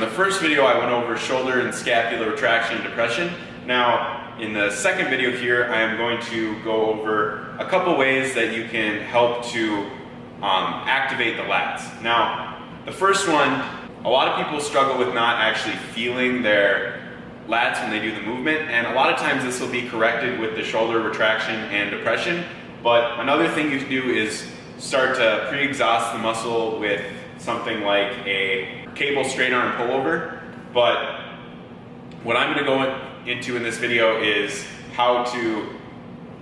the first video I went over shoulder and scapular retraction and depression. Now in the second video here I am going to go over a couple ways that you can help to activate the lats. Now the first one, a lot of people struggle with not actually feeling their lats when they do the movement, and a lot of times this will be corrected with the shoulder retraction and depression. But another thing you can do is start to pre-exhaust the muscle with something like a cable straight arm pullover. But what I'm going to go into in this video is how to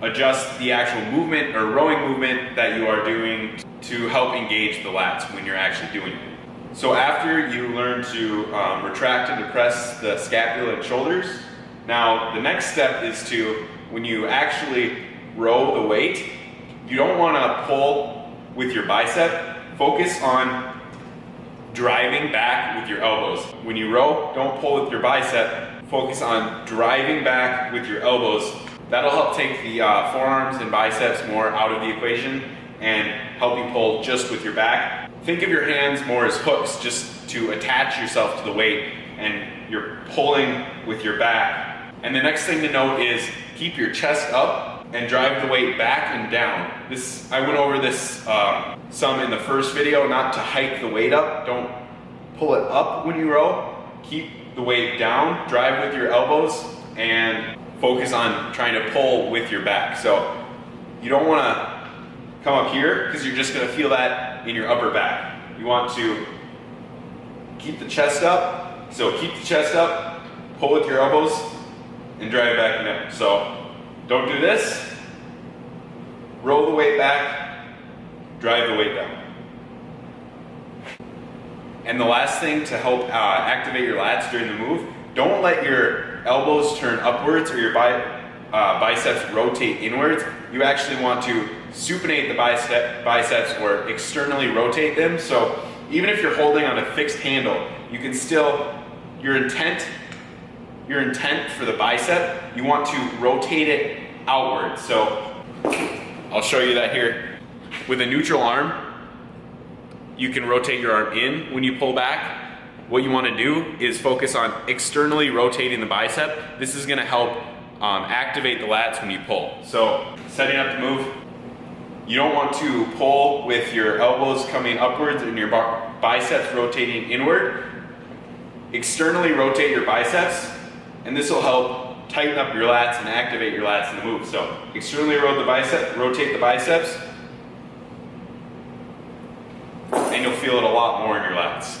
adjust the actual movement or rowing movement that you are doing to help engage the lats when you're actually doing it. So after you learn to retract and depress the scapula and shoulders, now the next step is to, when you actually row the weight, you don't want to pull with your bicep. Focus on driving back with your elbows. When you row, don't pull with your bicep. Focus on driving back with your elbows. That'll help take the forearms and biceps more out of the equation and help you pull just with your back. Think of your hands more as hooks, just to attach yourself to the weight, and you're pulling with your back. And the next thing to note is keep your chest up and drive the weight back and down. I went over this some in the first video, not to hike the weight up. Don't pull it up when you row. Keep the weight down, drive with your elbows, and focus on trying to pull with your back. So you don't want to come up here because you're just going to feel that in your upper back. You want to keep the chest up. So keep the chest up, pull with your elbows, and drive back and down. So don't do this. Roll the weight back, drive the weight down. And the last thing to help activate your lats during the move, don't let your elbows turn upwards or your biceps rotate inwards. You actually want to supinate the biceps or externally rotate them. So even if you're holding on a fixed handle, you can still, your intent for the bicep, you want to rotate it outward. So I'll show you that here. With a neutral arm, you can rotate your arm in when you pull back. What you want to do is focus on externally rotating the bicep. This is going to help activate the lats when you pull. So setting up the move, you don't want to pull with your elbows coming upwards and your biceps rotating inward. Externally rotate your biceps, and this will help tighten up your lats and activate your lats in the move. So externally rotate the biceps, and you'll feel it a lot more in your lats.